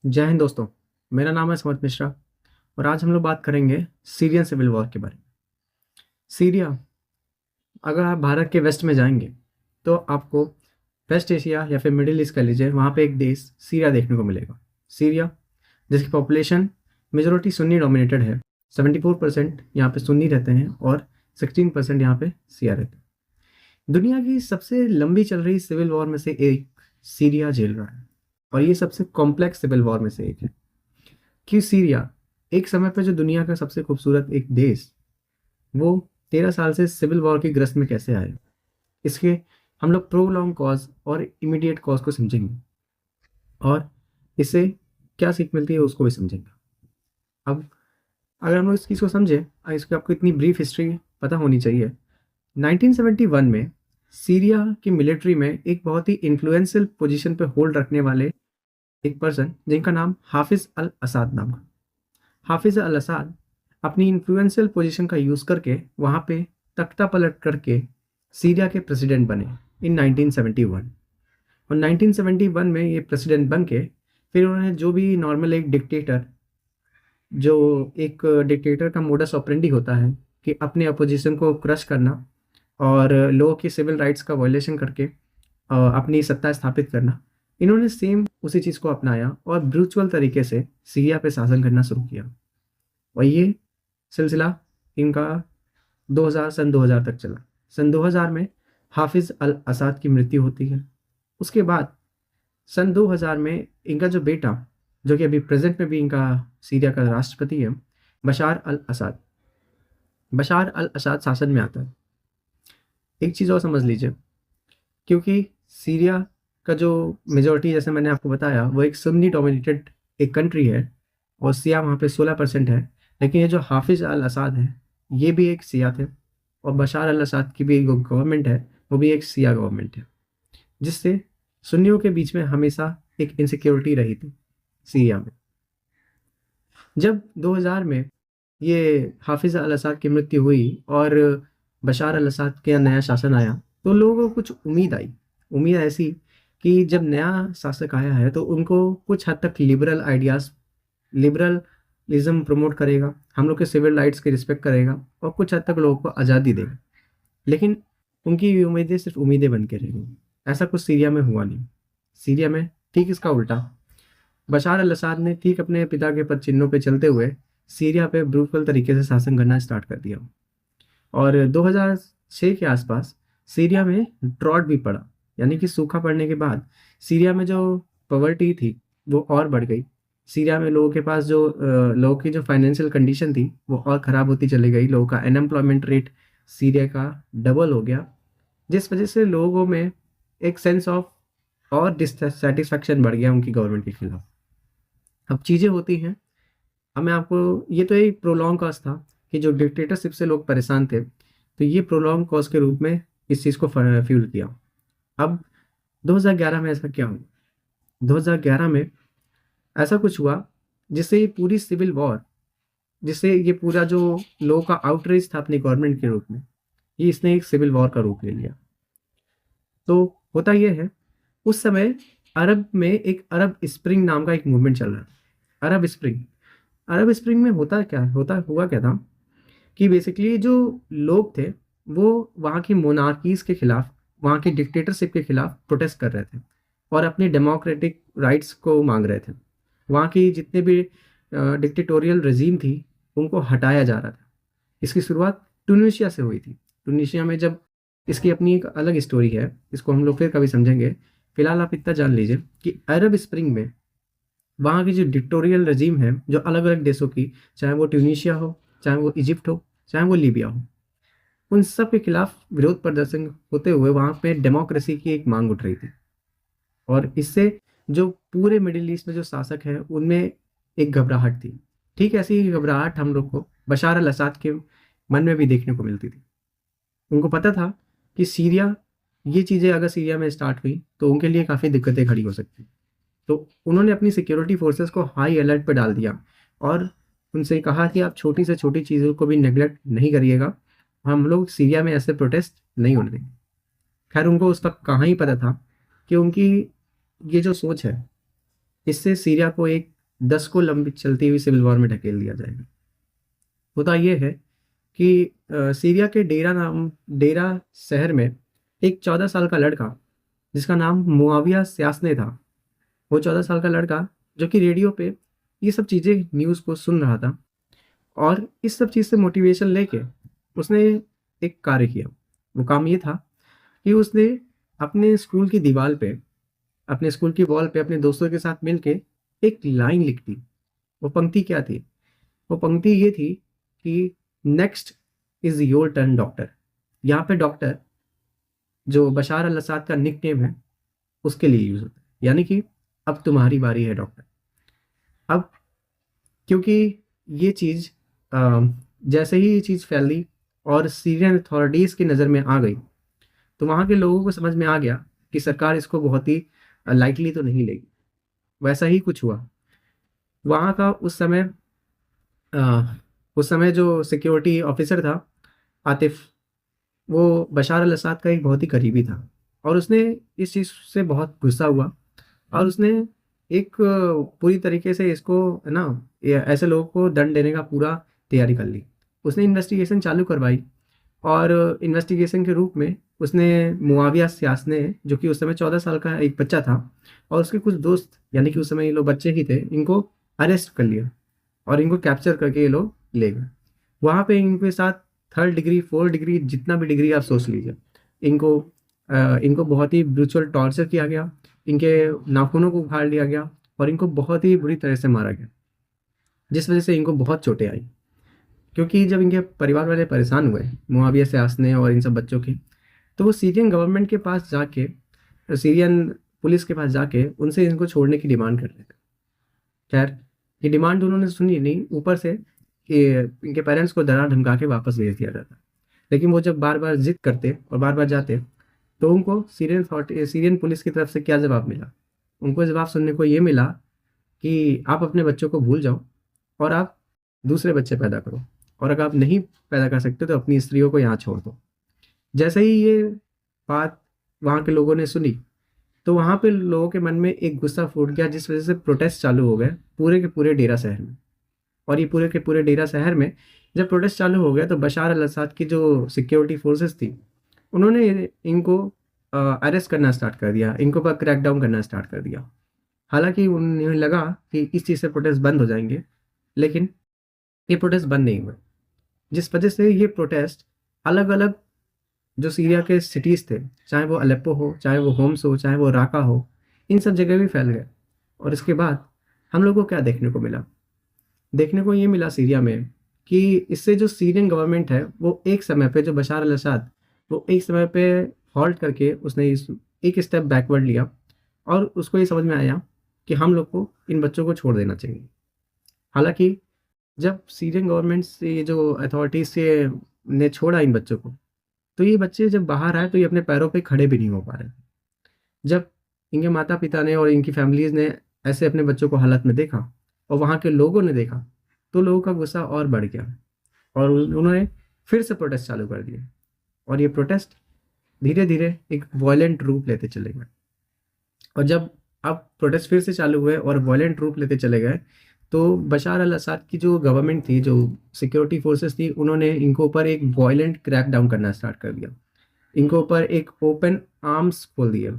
जय हिंद दोस्तों। मेरा नाम है समत मिश्रा और आज हम लोग बात करेंगे सीरियन सिविल वॉर के बारे में। सीरिया, अगर आप भारत के वेस्ट में जाएंगे तो आपको वेस्ट एशिया या फिर मिडिल ईस्ट कह लीजिए, वहाँ पे एक देश सीरिया देखने को मिलेगा। सीरिया जिसकी पॉपुलेशन मेजोरिटी सुन्नी डोमिनेटेड है। 74% यहाँ पे सुन्नी रहते हैं और 16% यहाँ पे सिया रहते हैं। दुनिया की सबसे लंबी चल रही सिविल वॉर में से एक सीरिया झेल रहा है और ये सबसे कॉम्प्लेक्स सिविल वॉर में से एक है कि सीरिया एक समय पर जो दुनिया का सबसे खूबसूरत एक देश, वो 13 साल से सिविल वॉर की ग्रस्त में कैसे आए। इसके हम लोग प्रो लॉन्ग कॉज और इमीडिएट कॉज को समझेंगे और इससे क्या सीख मिलती है उसको भी समझेंगे। अब अगर हम लोग इस चीज़ को समझें, इसकी आपको इतनी ब्रीफ हिस्ट्री पता होनी चाहिए। 1971 में सीरिया की मिलिट्री में एक बहुत ही इन्फ्लुएंशियल पोजीशन पे होल्ड रखने वाले एक पर्सन जिनका नाम हाफिज अल असाद नाम का। हाफिज अल असाद अपनी इन्फ्लुएंशियल पोजीशन का यूज़ करके वहाँ पे तख्ता पलट करके सीरिया के प्रेसिडेंट बने इन 1971। और 1971 में ये प्रेसिडेंट बन के फिर उन्होंने जो भी नॉर्मल एक डिक्टेटर का मोडस ऑपरेंडी होता है कि अपने अपोजिशन को क्रश करना और लोगों की सिविल राइट्स का वायलेशन करके अपनी सत्ता स्थापित करना, इन्होंने सेम उसी चीज़ को अपनाया और ब्रूचुअल तरीके से सीरिया पे शासन करना शुरू किया। और ये सिलसिला इनका 2000 तक चला। सन 2000 में हाफिज अल असाद की मृत्यु होती है। उसके बाद सन 2000 में इनका जो बेटा, जो कि अभी प्रेजेंट में भी इनका सीरिया का राष्ट्रपति है, बशार अल असाद शासन में आता है। एक चीज़ और समझ लीजिए, क्योंकि सीरिया का जो मेजोरिटी, जैसे मैंने आपको बताया, वो एक सुन्नी डोमिनेटेड एक कंट्री है और सिया वहाँ पे 16% है। लेकिन ये जो हाफिज अल असाद है ये भी एक सिया थे और बशार अल असाद की भी जो गवर्नमेंट है वो भी एक सिया गवर्नमेंट है, जिससे सुन्नियों के बीच में हमेशा एक इनसिक्योरिटी रही थी सीरिया में। जब 2000 में ये हाफिज अल असाद की मृत्यु हुई और बशार अल असाद का नया शासन आया तो लोगों को कुछ उम्मीद आई। उम्मीद ऐसी कि जब नया शासक आया है तो उनको कुछ हद तक लिबरलिज्म प्रमोट करेगा, हम लोग के सिविल राइट्स की रिस्पेक्ट करेगा और कुछ हद तक लोगों को आज़ादी देगा। लेकिन उनकी ये उम्मीदें सिर्फ उम्मीदें बन के रह गई। ऐसा कुछ सीरिया में हुआ नहीं। सीरिया में ठीक इसका उल्टा, बशार अल असाद ने ठीक अपने पिता के पद चिन्हों पे चलते हुए सीरिया पे ब्रूटल तरीके से शासन करना स्टार्ट कर दिया। और 2006 के आसपास सीरिया में ड्रॉट भी पड़ा, यानी कि सूखा पड़ने के बाद सीरिया में जो पॉवर्टी थी वो और बढ़ गई। सीरिया में लोगों के पास लोगों की जो फाइनेंशियल कंडीशन थी वो और ख़राब होती चली गई। लोगों का अनएम्प्लॉयमेंट रेट सीरिया का डबल हो गया, जिस वजह से लोगों में एक सेंस ऑफ और डिससेटिस्फैक्शन बढ़ गया उनकी गवर्नमेंट के खिलाफ। अब चीज़ें होती हैं, अब मैं आपको, ये तो एक प्रोलॉन्ग कॉज था कि जो डिक्टेटरशिप से लोग परेशान थे, तो ये प्रोलॉन्ग कॉज के रूप में इस चीज़ को फ्यूल किया। अब 2011 में ऐसा क्या हुआ? 2011 में ऐसा कुछ हुआ जिससे ये पूरी सिविल वॉर, जिससे ये पूरा जो लोगों का आउटरीच था अपनी गवर्नमेंट के रूप में, ये इसने एक सिविल वॉर का रूप ले लिया। तो होता यह है, उस समय अरब में एक अरब स्प्रिंग नाम का एक मूवमेंट चल रहा था। अरब स्प्रिंग में हुआ क्या था कि बेसिकली जो लोग थे वो वहाँ की मोनार्कीज के खिलाफ, वहाँ की डिक्टेटरशिप के खिलाफ प्रोटेस्ट कर रहे थे और अपने डेमोक्रेटिक राइट्स को मांग रहे थे। वहाँ की जितने भी डिक्टेटोरियल रजीम थी उनको हटाया जा रहा था। इसकी शुरुआत ट्यूनीशिया से हुई थी। ट्यूनीशिया में जब, इसकी अपनी एक अलग स्टोरी है, इसको हम लोग फिर कभी समझेंगे। फिलहाल आप इतना जान लीजिए कि अरब स्प्रिंग में वहाँ की जो डिक्टोरियल रजीम है, जो अलग अलग देशों की, चाहे वो ट्यूनीशिया हो, चाहे वो इजिप्ट हो, चाहे वो लीबिया हो, उन सब के खिलाफ विरोध प्रदर्शन होते हुए वहाँ पे डेमोक्रेसी की एक मांग उठ रही थी। और इससे जो पूरे मिडिल ईस्ट में जो शासक हैं उनमें एक घबराहट थी। ठीक ऐसी ही घबराहट हम लोग को बशार अल असाद के मन में भी देखने को मिलती थी। उनको पता था कि सीरिया, ये चीज़ें अगर सीरिया में स्टार्ट हुई तो उनके लिए काफ़ी दिक्कतें खड़ी हो सकती। तो उन्होंने अपनी सिक्योरिटी फोर्सेस को हाई अलर्ट पर डाल दिया और उनसे कहा कि आप छोटी से छोटी चीज़ों को भी नेग्लेक्ट नहीं करिएगा, हम लोग सीरिया में ऐसे प्रोटेस्ट नहीं होने देंगे। खैर, उनको उस वक्त कहाँ ही पता था कि उनकी ये जो सोच है इससे सीरिया को एक 10 को लंबी चलती हुई सिविल वॉर में ढकेल दिया जाएगा। होता ये है कि सीरिया के डेरा शहर में एक 14 साल का लड़का जिसका नाम मुआविया स्यासने था, वो 14 साल का लड़का जो कि रेडियो पे ये सब चीज़ें न्यूज़ को सुन रहा था और इस सब चीज़ से मोटिवेशन लेके उसने एक कार्य किया। वो काम ये था कि उसने अपने स्कूल की दीवार पे, अपने स्कूल की वॉल पे अपने दोस्तों के साथ मिलके एक लाइन लिख दी। वो पंक्ति क्या थी? वो पंक्ति ये थी कि next is your turn doctor. यहाँ पे डॉक्टर जो बशार अल असद का निक नेम है उसके लिए यूज़ होता है, यानी कि अब तुम्हारी बारी है डॉक्टर। अब क्योंकि ये चीज़ जैसे ही ये चीज़ फैली और सीरियन अथॉरिटीज़ की नज़र में आ गई तो वहाँ के लोगों को समझ में आ गया कि सरकार इसको बहुत ही लाइटली तो नहीं लेगी। वैसा ही कुछ हुआ। वहाँ का उस समय जो सिक्योरिटी ऑफिसर था आतिफ, वो बशार अल असद का एक बहुत ही करीबी था और उसने इस चीज़ से बहुत गुस्सा हुआ और उसने एक पूरी तरीके से इसको है ना ऐसे लोगों को दंड देने का पूरा तैयारी कर ली। उसने इन्वेस्टिगेशन चालू करवाई और इन्वेस्टिगेशन के रूप में उसने मुआविया स्यासने जो कि उस समय 14 साल का एक बच्चा था और उसके कुछ दोस्त, यानी कि उस समय ये लोग बच्चे ही थे, इनको अरेस्ट कर लिया और इनको कैप्चर करके ये लोग ले गए। वहाँ पे इनके साथ 3rd डिग्री 4th डिग्री जितना भी डिग्री आप सोच लीजिए, इनको बहुत ही ब्रूचुअल टॉर्चर किया गया, इनके नाखूनों को उखाड़ लिया गया और इनको बहुत ही बुरी तरह से मारा गया, जिस वजह से इनको बहुत चोटें आई। क्योंकि जब इनके परिवार वाले परेशान हुए मुआविया से आसने और इन सब बच्चों के, तो वो सीरियन गवर्नमेंट के पास जाके, सीरियन पुलिस के पास जाके उनसे इनको छोड़ने की डिमांड कर रहे थे। खैर ये डिमांड उन्होंने सुनी नहीं, ऊपर से कि इनके पेरेंट्स को डरा धमका के वापस भेज दिया जाता। लेकिन वो जब बार बार जिद करते और बार बार जाते तो उनको सीरियन पुलिस की तरफ से क्या जवाब मिला? उनको जवाब सुनने को ये मिला कि आप अपने बच्चों को भूल जाओ और आप दूसरे बच्चे पैदा करो, और अगर आप नहीं पैदा कर सकते तो अपनी स्त्रियों को यहाँ छोड़ दो। जैसे ही ये बात वहाँ के लोगों ने सुनी तो वहाँ पे लोगों के मन में एक गुस्सा फूट गया, जिस वजह से प्रोटेस्ट चालू हो गए पूरे के पूरे डेरा शहर में। और ये पूरे के पूरे डेरा शहर में जब प्रोटेस्ट चालू हो गया तो बशार अल असद की जो सिक्योरिटी फोर्सेस थी उन्होंने इनको अरेस्ट करना स्टार्ट कर दिया, इनको पर क्रैकडाउन करना स्टार्ट कर दिया। हालांकि उन्हें लगा कि इस चीज़ से प्रोटेस्ट बंद हो जाएंगे, लेकिन ये प्रोटेस्ट बंद नहीं हुए, जिस वजह से ये प्रोटेस्ट अलग अलग जो सीरिया के सिटीज़ थे, चाहे वो अलेप्पो हो, चाहे वो होम्स हो, चाहे वो राका हो, इन सब जगह भी फैल गए। और इसके बाद हम लोग को क्या देखने को मिला? देखने को ये मिला सीरिया में कि इससे जो सीरियन गवर्नमेंट है वो एक समय पे, जो बशार अल असद, वो एक समय पे हॉल्ट करके उसने एक स्टेप बैकवर्ड लिया और उसको ये समझ में आया कि हम लोग को इन बच्चों को छोड़ देना चाहिए। हालांकि जब सीरियन गवर्नमेंट से ये जो अथॉरिटीज से ने छोड़ा इन बच्चों को, तो ये बच्चे जब बाहर आए तो ये अपने पैरों पे खड़े भी नहीं हो पा रहे। जब इनके माता पिता ने और इनकी फैमिलीज ने ऐसे अपने बच्चों को हालत में देखा और वहाँ के लोगों ने देखा तो लोगों का गुस्सा और बढ़ गया और उन्होंने फिर से प्रोटेस्ट चालू कर दिए और ये प्रोटेस्ट धीरे धीरे एक वॉयलेंट रूप लेते चले गए। और जब अब प्रोटेस्ट फिर से चालू हुए और वॉयलेंट रूप लेते चले गए तो बशार अल असद की जो गवर्नमेंट थी, जो सिक्योरिटी फोर्सेस थी, उन्होंने इनको ऊपर एक वॉयलेंट क्रैक डाउन करना स्टार्ट कर दिया। इनको ऊपर एक ओपन आर्म्स खोल दिए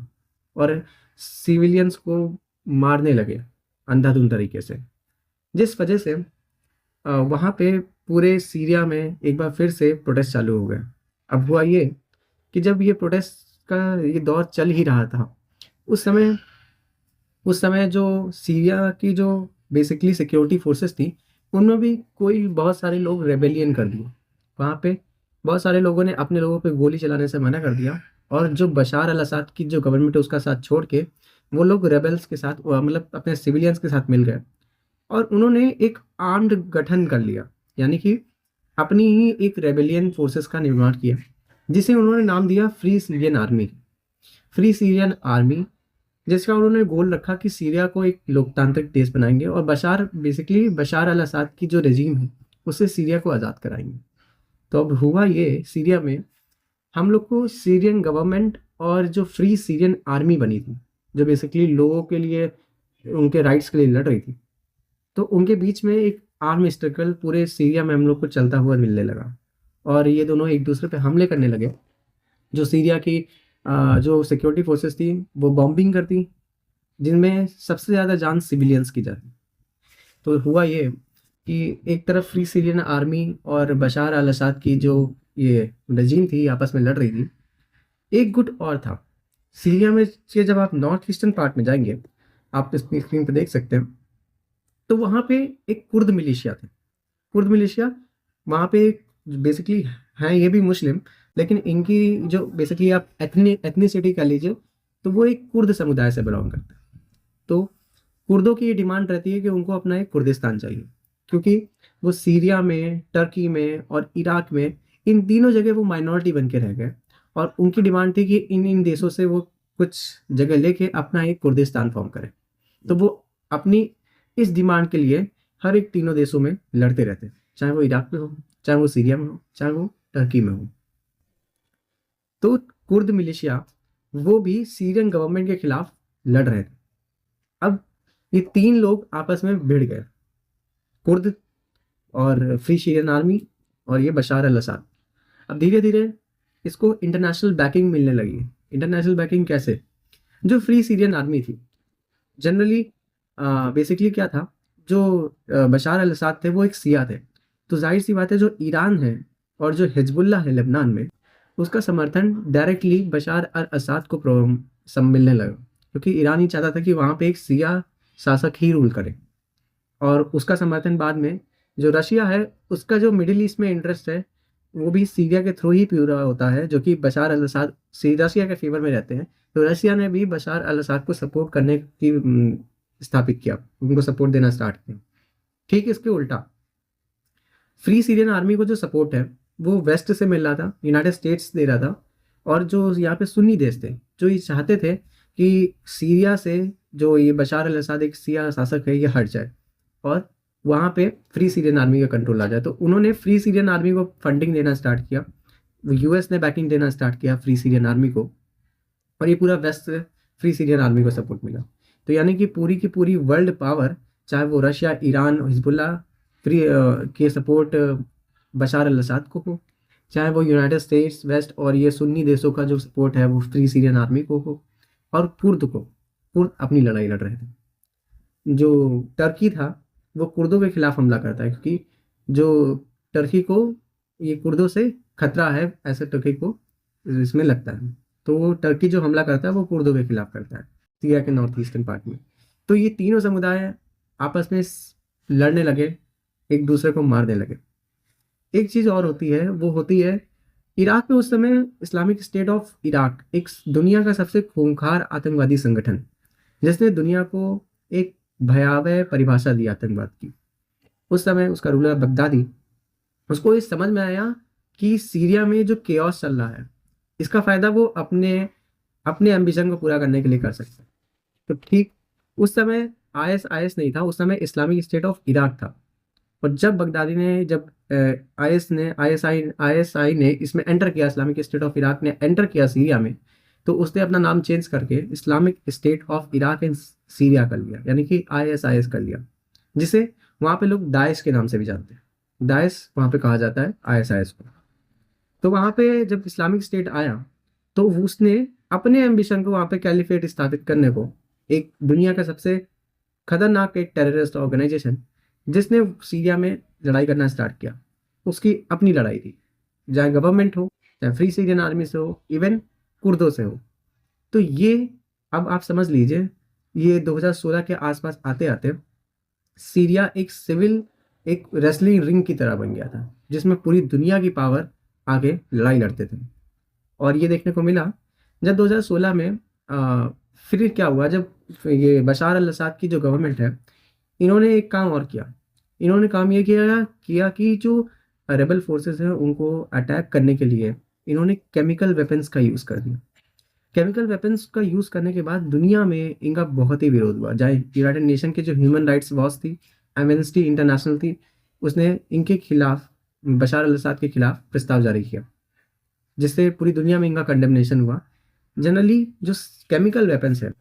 और सिविलियंस को मारने लगे अंधाधुंध तरीके से, जिस वजह से वहाँ पे पूरे सीरिया में एक बार फिर से प्रोटेस्ट चालू हो गए। अब हुआ ये कि जब ये प्रोटेस्ट का ये दौर चल ही रहा था, उस समय जो सीरिया की जो बेसिकली सिक्योरिटी फोर्सेस थी उनमें भी कोई बहुत सारे लोग रेबेलियन कर दिए। वहाँ पे बहुत सारे लोगों ने अपने लोगों पे गोली चलाने से मना कर दिया और जो बशार अल असद की जो गवर्नमेंट है उसका साथ छोड़ के वो लोग रेबल्स के साथ, मतलब अपने सिविलियंस के साथ मिल गए और उन्होंने एक आर्म्ड गठन कर लिया, यानी कि अपनी ही एक रेबेलियन फोर्सेस का निर्माण किया, जिसे उन्होंने नाम दिया free Syrian army. Free Syrian army जिसका उन्होंने गोल रखा कि सीरिया को एक लोकतांत्रिक देश बनाएंगे और बशार अल असद की जो रेजीम है उससे सीरिया को आज़ाद कराएंगे। तो अब हुआ ये, सीरिया में हम लोग को सीरियन गवर्नमेंट और जो फ्री सीरियन आर्मी बनी थी, जो बेसिकली लोगों के लिए उनके राइट्स के लिए लड़ रही थी, तो उनके बीच में एक आर्म स्ट्रगल पूरे सीरिया में हम लोग को चलता हुआ मिलने लगा और ये दोनों एक दूसरे पे हमले करने लगे। जो सीरिया की जो सिक्योरिटी फोर्सेस थी वो बॉम्बिंग करती, जिनमें सबसे ज़्यादा जान सिविलियंस की जाती। तो हुआ ये कि एक तरफ फ्री सीरियन आर्मी और बशार अल असद की जो ये रजीम थी आपस में लड़ रही थी। एक गुट और था सीरिया में से, जब आप नॉर्थ ईस्टर्न पार्ट में जाएंगे, आप इसकी स्क्रीन पर देख सकते हैं, तो वहाँ पे एक कुर्द मिलिशिया थे। कुर्द मिलिशिया वहाँ पे बेसिकली हैं ये भी मुस्लिम, लेकिन इनकी जो बेसिकली आप एथनिसिटी कह लीजिए, तो वो एक कुर्द समुदाय से बिलोंग करते हैं। तो कुर्दों की ये डिमांड रहती है कि उनको अपना एक कुर्दिस्तान चाहिए, क्योंकि वो सीरिया में, टर्की में और इराक में, इन तीनों जगह वो माइनॉरिटी बन के रह गए और उनकी डिमांड थी कि इन इन देशों से वो कुछ जगह लेके अपना एक कुर्दिस्तान फॉर्म करें। तो वो अपनी इस डिमांड के लिए हर एक तीनों देशों में लड़ते रहते, चाहे वो इराक में हो, चाहे वो सीरिया में हो, चाहे वो टर्की में हो। तो कुर्द मिलिशिया वो भी सीरियन गवर्नमेंट के खिलाफ लड़ रहे थे। अब ये तीन लोग आपस में भिड़ गए, कुर्द और फ्री सीरियन आर्मी और ये बशार अल असद। अब धीरे धीरे इसको इंटरनेशनल बैकिंग मिलने लगी। इंटरनेशनल बैकिंग कैसे? जो फ्री सीरियन आर्मी थी जनरली बेसिकली क्या था, जो बशार अल असद थे वो एक शिया थे। तो जाहिर सी बात है जो ईरान है और जो हिजबुल्लाह है लेबनान में, उसका समर्थन डायरेक्टली बशार अल असद को सब मिलने लगा, क्योंकि ईरान ही चाहता था कि वहाँ पे एक शिया शासक ही रूल करे। और उसका समर्थन बाद में जो रशिया है, उसका जो मिडिल ईस्ट में इंटरेस्ट है वो भी सीरिया के थ्रू ही पूरा होता है, जो कि बशार अल असद रशिया के फेवर में रहते हैं। तो रशिया ने भी बशार अल असद को सपोर्ट करने की स्थापित किया, उनको सपोर्ट देना स्टार्ट किया। ठीक इसके उल्टा फ्री सीरियन आर्मी को जो सपोर्ट है वो वेस्ट से मिल रहा था, यूनाइटेड स्टेट्स दे रहा था। और जो यहाँ पे सुन्नी देश थे जो ये चाहते थे कि सीरिया से जो ये बशार अल असद एक शिया शासक है ये हट जाए और वहाँ पे फ्री सीरियन आर्मी का कंट्रोल आ जाए। तो उन्होंने फ्री सीरियन आर्मी को फंडिंग देना स्टार्ट किया, यूएस ने बैकिंग देना स्टार्ट किया फ्री सीरियन आर्मी को, और ये पूरा वेस्ट से फ्री सीरियन आर्मी को सपोर्ट मिला। तो यानी कि पूरी की पूरी वर्ल्ड पावर, चाहे वो रशिया, ईरान, हिजबुल्लाह फ्री के सपोर्ट बशार अल असद को हो, चाहे वो यूनाइटेड स्टेट्स, वेस्ट और ये सुन्नी देशों का जो सपोर्ट है वो फ्री सीरियन आर्मी को हो, और कुर्द अपनी लड़ाई लड़ रहे थे। जो टर्की था वो कुर्दों के खिलाफ हमला करता है, क्योंकि जो टर्की को ये कुर्दों से खतरा है ऐसे टर्की को इसमें लगता है। तो वो टर्की जो हमला करता है वो कुर्दों के खिलाफ करता है सीरिया के नॉर्थ ईस्टर्न पार्ट में। तो ये तीनों समुदाय आपस में लड़ने लगे, एक दूसरे को मारने लगे। एक चीज़ और होती है, वो होती है इराक में उस समय इस्लामिक स्टेट ऑफ इराक एक दुनिया का सबसे खूंखार आतंकवादी संगठन, जिसने दुनिया को एक भयावह परिभाषा दी आतंकवाद की। उस समय उसका रूलर बगदादी, उसको ये समझ में आया कि सीरिया में जो केओस चल रहा है इसका फ़ायदा वो अपने अपने एम्बिशन को पूरा करने के लिए कर सकते हैं। तो ठीक उस समय आईएस नहीं था, उस समय इस्लामिक स्टेट ऑफ इराक था। और जब बगदादी ने जब आईएसआई ने इसमें एंटर किया, इस्लामिक स्टेट ऑफ इराक ने एंटर किया सीरिया में, तो उसने अपना नाम चेंज करके Islamic state of Iraq and Syria कर लिया, यानी कि आईएसआईएस कर लिया, जिसे वहाँ पे लोग दाइश के नाम से भी जानते हैं। दाइश वहाँ पे कहा जाता है आईएसआईएस को। तो वहाँ पे जब इस्लामिक स्टेट आया तो उसने अपने एम्बिशन को वहाँ पे कैलिफेट स्थापित करने को, एक दुनिया का सबसे खतरनाक एक टेररिस्ट ऑर्गेनाइजेशन जिसने सीरिया में लड़ाई करना स्टार्ट किया, उसकी अपनी लड़ाई थी, चाहे गवर्नमेंट हो, चाहे फ्री सीरियन आर्मी से हो, इवन कुर्दों से हो। तो ये अब आप समझ लीजिए, ये 2016 के आसपास आते आते सीरिया एक रेसलिंग रिंग की तरह बन गया था, जिसमें पूरी दुनिया की पावर आगे लड़ाई लड़ते थे। और ये देखने को मिला जब 2016 में फिर क्या हुआ, जब ये बशार अल असद की जो गवर्नमेंट है, इन्होंने एक काम और किया। इन्होंने काम ये किया कि जो रेबल फोर्सेस हैं उनको अटैक करने के लिए इन्होंने केमिकल वेपन्स का यूज़ कर दिया। केमिकल वेपन्स का यूज़ करने के बाद दुनिया में इनका बहुत ही विरोध हुआ। चाहे यूनाइटेड नेशन के जो ह्यूमन राइट्स वॉच थी, एमनेस्टी इंटरनेशनल थी, उसने इनके खिलाफ, बशार अल असद के खिलाफ प्रस्ताव जारी किया, जिससे पूरी दुनिया में इनका कंडेमनेशन हुआ। जनरली जो केमिकल वेपन्स है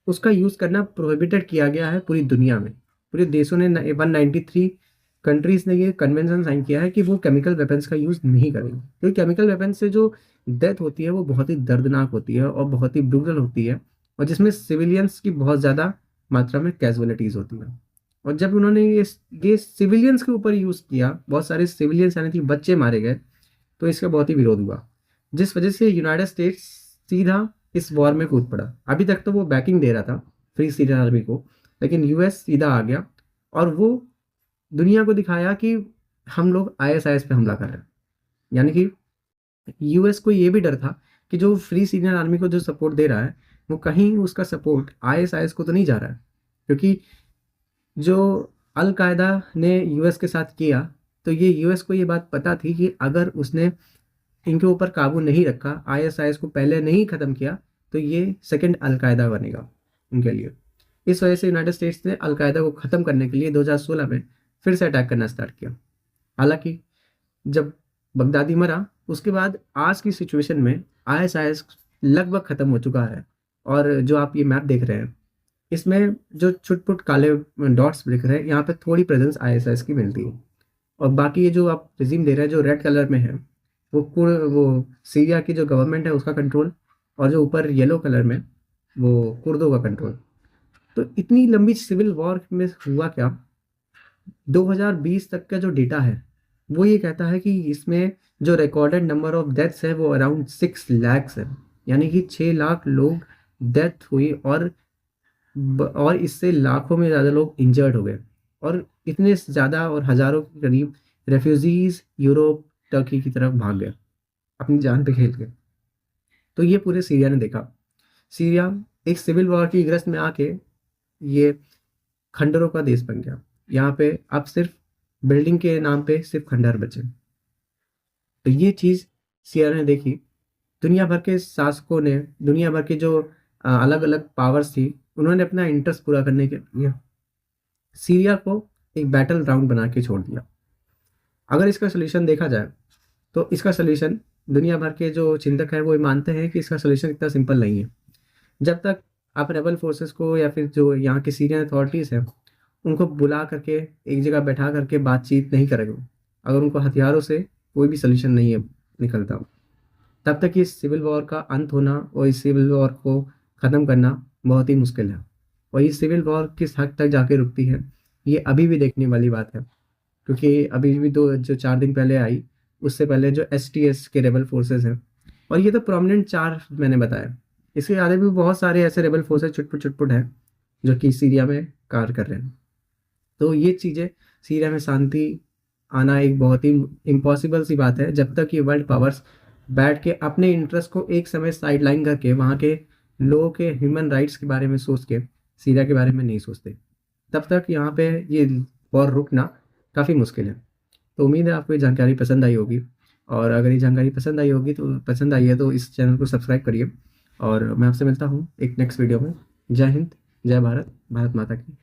उसका यूज़ करना प्रोहिबिटेड किया गया है पूरी दुनिया में, पूरे देशों ने 193 कंट्रीज ने ये कन्वेंशन साइन किया है कि वो केमिकल वेपन्स का यूज़ नहीं करेंगे, क्योंकि केमिकल वेपन से जो डेथ होती है वो बहुत ही दर्दनाक होती है और बहुत ही ब्रूटल होती है, और जिसमें सिविलियंस की बहुत ज़्यादा मात्रा में कैजुअलिटीज़ होती है। और जब उन्होंने ये सिविलियंस के ऊपर यूज़ किया, बहुत सारे सिविलियंस यानी कि बच्चे मारे गए, तो इसका बहुत ही विरोध हुआ, जिस वजह से यूनाइटेड स्टेट्स सीधा इस वॉर में कूद पड़ा। अभी तक तो वो बैकिंग दे रहा था फ्री सीरियन आर्मी को, लेकिन यूएस सीधा आ गया और वो दुनिया को दिखाया कि हम लोग आईएसआईएस पे हमला कर रहे हैं। यानी कि यूएस को ये भी डर था कि जो फ्री सीरियन आर्मी को जो सपोर्ट दे रहा है, वो कहीं उसका सपोर्ट आईएसआईएस को तो नहीं जा रहा है, क्योंकि जो अल कायदा ने यूएस के साथ किया, तो ये यूएस को ये बात पता थी कि अगर उसने इनके ऊपर काबू नहीं रखा, आईएसआईएस को पहले नहीं ख़त्म किया, तो ये सेकंड अल कायदा बनेगा उनके लिए। इस वजह से यूनाइटेड स्टेट्स ने अल कायदा को ख़त्म करने के लिए 2016 में फिर से अटैक करना स्टार्ट किया। हालांकि जब बगदादी मरा, उसके बाद आज की सिचुएशन में आईएसआईएस लगभग ख़त्म हो चुका है। और जो आप ये मैप देख रहे हैं, इसमें जो छुट-पुट काले डॉट्स दिख रहे हैं, यहाँ पे थोड़ी प्रेजेंस आईएसआईएस की मिलती है। और बाकी ये जो आप रिजीम दे रहे हैं, जो रेड कलर में है, वो सीरिया की जो गवर्नमेंट है उसका कंट्रोल, और जो ऊपर येलो कलर में वो कुर्दों का कंट्रोल। तो इतनी लंबी सिविल वॉर में हुआ क्या, 2020 तक का जो डेटा है वो ये कहता है कि इसमें जो रिकॉर्डेड नंबर ऑफ डेथ्स है वो अराउंड 6 लाख है, यानी कि 6 लाख लोग डेथ हुई, और इससे लाखों में ज़्यादा लोग इंजर्ड हो गए, और इतने ज़्यादा और हज़ारों के करीब रेफ्यूजीज यूरोप टर्की की तरफ भाग गए अपनी जान पे खेल के। तो ये पूरे सीरिया ने देखा। सीरिया एक सिविल वॉर की ग्रस्त में आके ये खंडरों का देश बन गया। यहाँ पे अब सिर्फ बिल्डिंग के नाम पे सिर्फ खंडर बचे। तो ये चीज़ सीरिया ने देखी। दुनिया भर के शासकों ने, दुनिया भर के जो अलग अलग पावर्स थी, उन्होंने अपना इंटरेस्ट पूरा करने के लिए सीरिया को एक बैटल ग्राउंड बना के छोड़ दिया। अगर इसका सोल्यूशन देखा जाए, तो इसका सोल्यूशन दुनिया भर के जो चिंतक हैं वो मानते हैं कि इसका सोल्यूशन इतना सिंपल नहीं है। जब तक आप रेबल फोर्सेस को या फिर जो यहाँ के सीरियन अथॉरिटीज़ हैं उनको बुला करके एक जगह बैठा करके बातचीत नहीं करेंगे, अगर उनको हथियारों से कोई भी सोल्यूशन नहीं है निकलता, तब तक इस सिविल वॉर का अंत होना और इस सिविल वॉर को ख़त्म करना बहुत ही मुश्किल है। और ये सिविल वॉर किस हद तक जाके रुकती है, ये अभी भी देखने वाली बात है, क्योंकि अभी भी जो 4 दिन पहले आई, उससे पहले जो एसटीएस के रेबल फोर्सेस हैं, और ये तो प्रोमिनेंट 4 मैंने बताया, इसके आगे भी बहुत सारे ऐसे रेबल फोर्सेस चुटपुट हैं जो कि सीरिया में कार्य कर रहे हैं। तो ये चीज़ें, सीरिया में शांति आना एक बहुत ही इम्पॉसिबल सी बात है, जब तक ये वर्ल्ड पावर्स बैठ के अपने इंटरेस्ट को एक समय साइडलाइन करके वहाँ के लोगों के ह्यूमन राइट्स के बारे में सोच के सीरिया के बारे में नहीं सोचते, तब तक यहाँ पे ये वॉर रुकना काफ़ी मुश्किल है। तो उम्मीद है आपको ये जानकारी पसंद आई होगी, और अगर ये जानकारी पसंद आई है तो इस चैनल को सब्सक्राइब करिए, और मैं आपसे मिलता हूँ एक नेक्स्ट वीडियो में। जय हिंद, जय भारत, भारत माता की।